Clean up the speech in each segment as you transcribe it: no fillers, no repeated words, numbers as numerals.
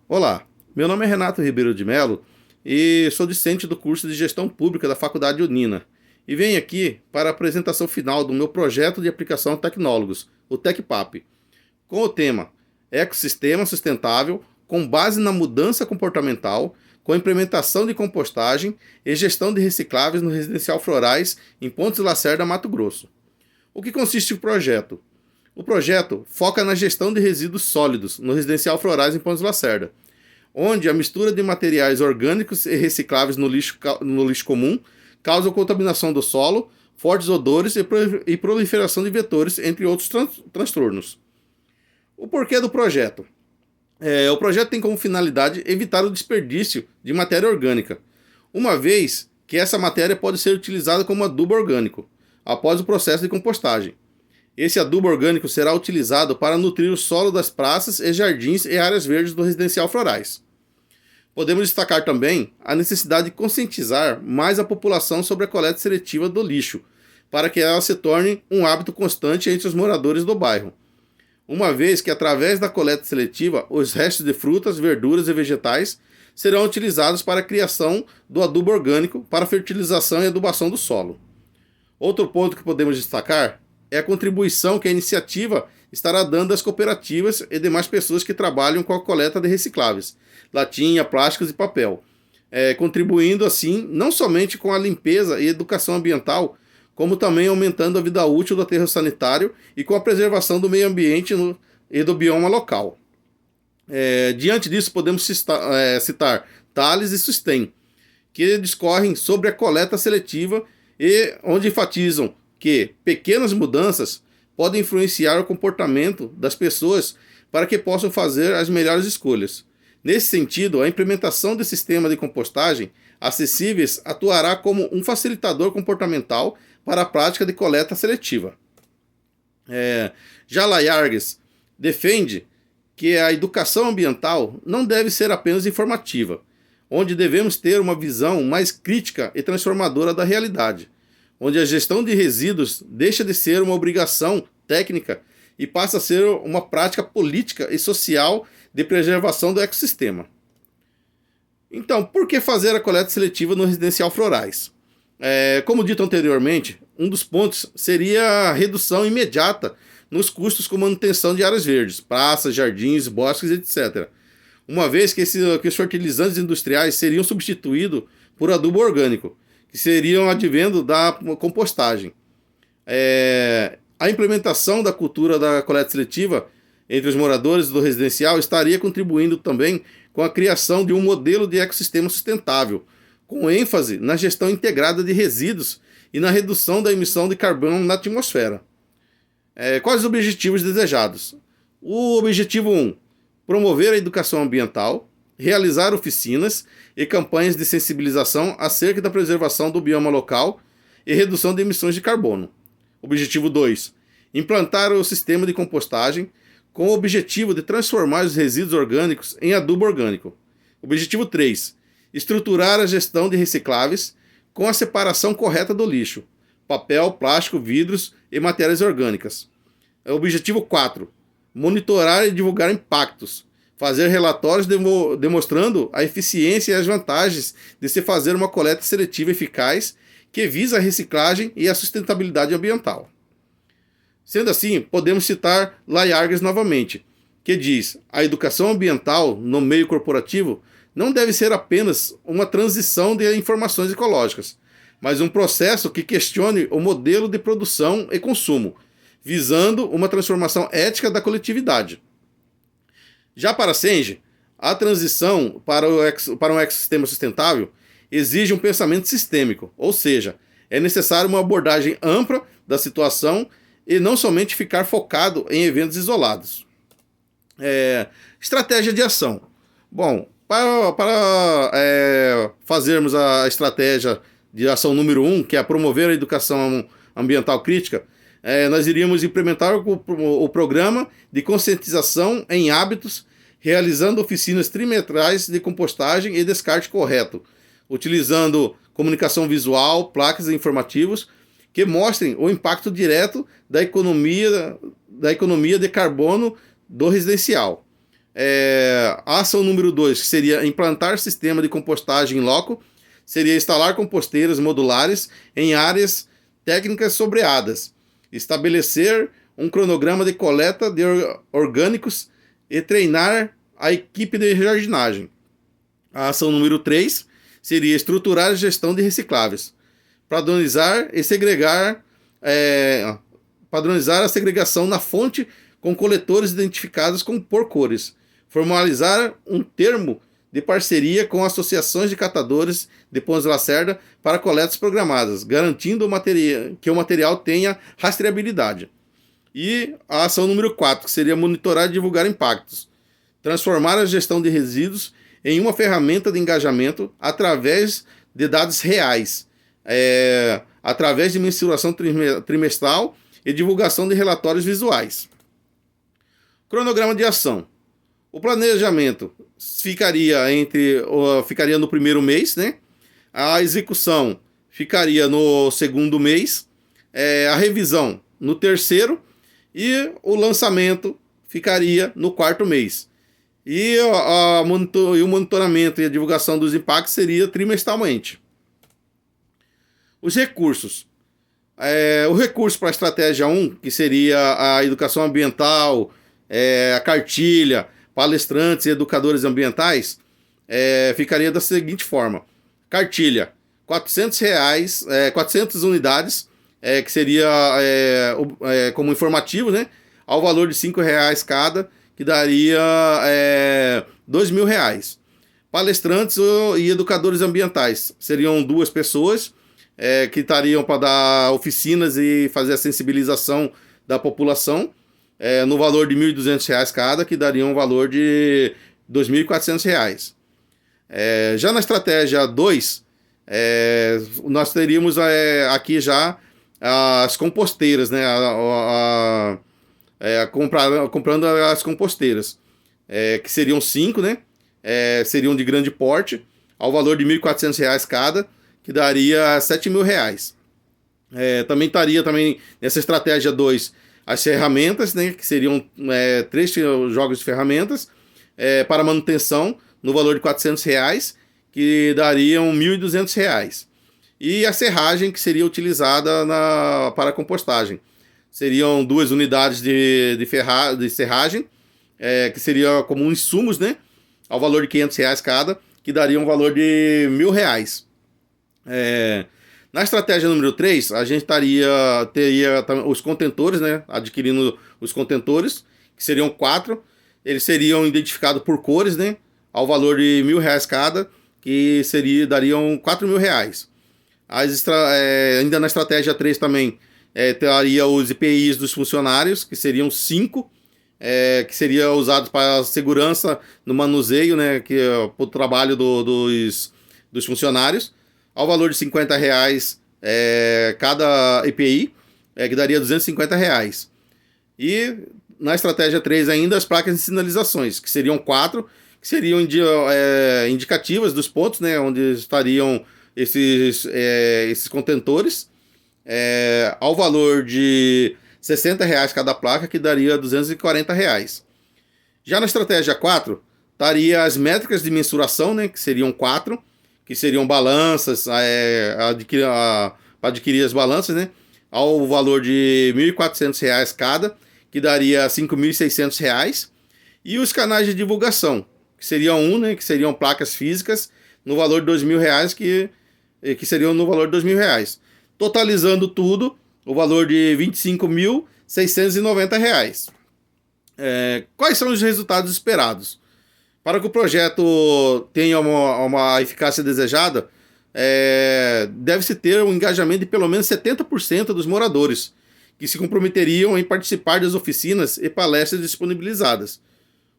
Olá, meu nome é Renato Ribeiro de Melo e sou discente do curso de Gestão Pública da Faculdade Unina e venho aqui para a apresentação final do meu projeto de aplicação a tecnólogos, o TecPap, com o tema Ecossistema Sustentável com base na mudança comportamental, com implementação de compostagem e gestão de recicláveis no residencial Florais em Pontes Lacerda, Mato Grosso. O que consiste o projeto? O projeto foca na gestão de resíduos sólidos no residencial Florais em Pontes Lacerda, onde a mistura de materiais orgânicos e recicláveis no lixo comum causa contaminação do solo, fortes odores e proliferação de vetores, entre outros transtornos. O porquê do projeto? O projeto tem como finalidade evitar o desperdício de matéria orgânica, uma vez que essa matéria pode ser utilizada como adubo orgânico, após o processo de compostagem. Esse adubo orgânico será utilizado para nutrir o solo das praças e jardins e áreas verdes do residencial Florais. Podemos destacar também a necessidade de conscientizar mais a população sobre a coleta seletiva do lixo, para que ela se torne um hábito constante entre os moradores do bairro. Uma vez que, através da coleta seletiva, os restos de frutas, verduras e vegetais serão utilizados para a criação do adubo orgânico para a fertilização e adubação do solo. Outro ponto que podemos destacar é a contribuição que a iniciativa estará dando às cooperativas e demais pessoas que trabalham com a coleta de recicláveis, latinha, plásticos e papel, contribuindo assim não somente com a limpeza e educação ambiental, como também aumentando a vida útil do aterro sanitário e com a preservação do meio ambiente e do bioma local. Diante disso, podemos citar Thales e Sustain, que discorrem sobre a coleta seletiva e onde enfatizam que pequenas mudanças podem influenciar o comportamento das pessoas para que possam fazer as melhores escolhas. Nesse sentido, a implementação de sistemas de compostagem acessíveis atuará como um facilitador comportamental para a prática de coleta seletiva. Já Layargues defende que a educação ambiental não deve ser apenas informativa, onde devemos ter uma visão mais crítica e transformadora da realidade, onde a gestão de resíduos deixa de ser uma obrigação técnica e passa a ser uma prática política e social de preservação do ecossistema. Então, por que fazer a coleta seletiva no residencial Florais? Como dito anteriormente, um dos pontos seria a redução imediata nos custos com manutenção de áreas verdes, praças, jardins, bosques, etc. Uma vez que os fertilizantes industriais seriam substituídos por adubo orgânico, que seriam advendo da compostagem. A implementação da cultura da coleta seletiva entre os moradores do residencial estaria contribuindo também com a criação de um modelo de ecossistema sustentável, com ênfase na gestão integrada de resíduos e na redução da emissão de carbono na atmosfera. Quais os objetivos desejados? O objetivo 1, promover a educação ambiental, realizar oficinas e campanhas de sensibilização acerca da preservação do bioma local e redução de emissões de carbono. Objetivo 2, implantar o sistema de compostagem com o objetivo de transformar os resíduos orgânicos em adubo orgânico. Objetivo 3, estruturar a gestão de recicláveis com a separação correta do lixo, papel, plástico, vidros e matérias orgânicas. Objetivo 4, monitorar e divulgar impactos, fazer relatórios demonstrando a eficiência e as vantagens de se fazer uma coleta seletiva eficaz que visa a reciclagem e a sustentabilidade ambiental. Sendo assim, podemos citar Layargues novamente, que diz: a educação ambiental no meio corporativo não deve ser apenas uma transição de informações ecológicas, mas um processo que questione o modelo de produção e consumo, visando uma transformação ética da coletividade. Já para a Senge, a transição para um ecossistema sustentável exige um pensamento sistêmico, ou seja, é necessário uma abordagem ampla da situação e não somente ficar focado em eventos isolados. Estratégia de ação. Bom, para fazermos a estratégia de ação número 1, que é promover a educação ambiental crítica, nós iríamos implementar o programa de conscientização em hábitos, realizando oficinas trimestrais de compostagem e descarte correto, utilizando comunicação visual, placas informativos que mostrem o impacto direto da economia de carbono do residencial. A ação número 2, que seria implantar sistema de compostagem em loco, seria instalar composteiras modulares em áreas técnicas sobreadas, estabelecer um cronograma de coleta de orgânicos e treinar a equipe de jardinagem. A ação número 3 seria estruturar a gestão de recicláveis, padronizar e segregar, padronizar a segregação na fonte com coletores identificados por cores, formalizar um termo de parceria com associações de catadores de Pontes de Lacerda para coletas programadas, garantindo que o material tenha rastreabilidade. E a ação número 4, que seria monitorar e divulgar impactos, transformar a gestão de resíduos em uma ferramenta de engajamento através de dados reais, através de mensuração trimestral e divulgação de relatórios visuais. Cronograma de ação. O planejamento ficaria no primeiro mês, né? A execução ficaria no segundo mês, a revisão no terceiro e o lançamento ficaria no quarto mês. E o monitoramento e a divulgação dos impactos seria trimestralmente. Os recursos. O recurso para a estratégia 1, que seria a educação ambiental, a cartilha, palestrantes e educadores ambientais, ficaria da seguinte forma. Cartilha, R$ 400 unidades, que seria como informativo, né? Ao valor de R$ 5,00 cada, que daria R$ 2.000. Palestrantes e educadores ambientais, seriam 2 pessoas, que estariam para dar oficinas e fazer a sensibilização da população, no valor de R$ 1.200 cada, que daria um valor de R$ 2.400. Já na estratégia 2, nós teríamos aqui já as composteiras, né? Comprando as composteiras, que seriam 5, né? Seriam de grande porte, ao valor de R$ 1.400 cada, que daria R$ 7.000. Também estaria nessa estratégia 2 as ferramentas, né, que seriam 3 jogos de ferramentas para manutenção no valor de R$ 400, que dariam R$ 1.200. E a serragem, que seria utilizada para a compostagem. Seriam 2 unidades de serragem, que seria como insumos, né, ao valor de R$ 500 cada, que daria um valor de R$ 1.000. Na estratégia número 3, a gente teria os contentores, né? Adquirindo os contentores, que seriam 4. Eles seriam identificados por cores, né? Ao valor de R$ 1.000 cada, que dariam R$ 4.000. Ainda na estratégia 3 também, teria os EPIs dos funcionários, que seriam 5, que seriam usados para segurança no manuseio, né? Que para o trabalho dos funcionários, ao valor de R$ 50 cada EPI, que daria R$ 250. E na estratégia 3 ainda, as placas de sinalizações, que seriam 4, que seriam indicativas dos pontos, né, onde estariam esses contentores, ao valor de R$ 60 cada placa, que daria R$ 240. Já na estratégia 4, estaria as métricas de mensuração, né, que seriam 4, que seriam balanças, para adquirir as balanças, né, ao valor de R$ 1.400 cada, que daria R$ 5.600. E os canais de divulgação, que seriam né, que seriam placas físicas, no valor de R$ 2.000, que seriam no valor de R$ 2.000. Totalizando tudo, o valor de R$ 25.690. Quais são os resultados esperados? Para que o projeto tenha uma eficácia desejada, deve-se ter um engajamento de pelo menos 70% dos moradores, que se comprometeriam em participar das oficinas e palestras disponibilizadas.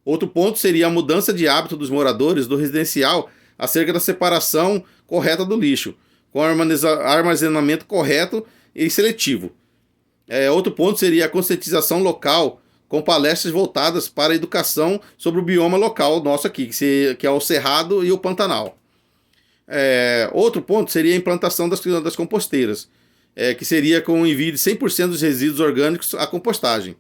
Outro ponto seria a mudança de hábito dos moradores do residencial acerca da separação correta do lixo, com armazenamento correto e seletivo. Outro ponto seria a conscientização local, com palestras voltadas para a educação sobre o bioma local nosso aqui, que é o Cerrado e o Pantanal. Outro ponto seria a implantação das composteiras, que seria com o envio de 100% dos resíduos orgânicos à compostagem.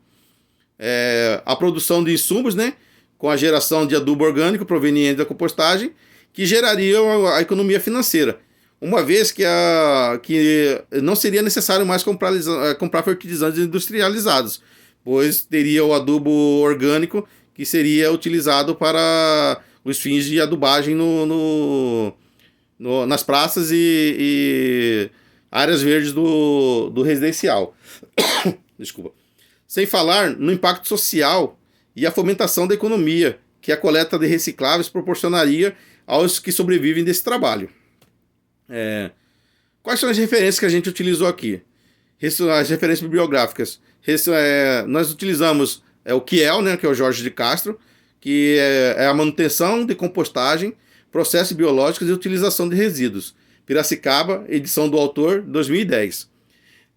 A produção de insumos, né, com a geração de adubo orgânico proveniente da compostagem, que geraria a economia financeira, uma vez que não seria necessário mais comprar fertilizantes industrializados, pois teria o adubo orgânico que seria utilizado para os fins de adubagem nas praças e áreas verdes do residencial. Desculpa. Sem falar no impacto social e a fomentação da economia que a coleta de recicláveis proporcionaria aos que sobrevivem desse trabalho. Quais são as referências que a gente utilizou aqui? As referências bibliográficas. Nós utilizamos o Kiel, né, que é o Jorge de Castro, que é a manutenção de compostagem, processos biológicos e utilização de resíduos. Piracicaba, edição do autor, 2010.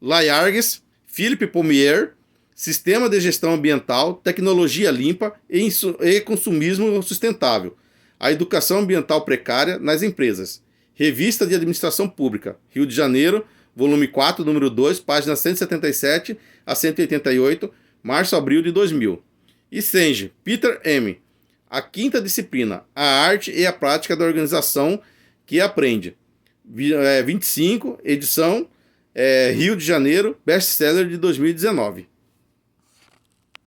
Layargues, Philippe Pommier, Sistema de Gestão Ambiental, Tecnologia Limpa e Consumismo Sustentável. A Educação Ambiental Precária nas Empresas. Revista de Administração Pública, Rio de Janeiro, volume 4, número 2, páginas 177 a 188, março-abril de 2000. E Senge, Peter M. A quinta disciplina, a arte e a prática da organização que aprende. 25, edição Rio de Janeiro, best-seller de 2019.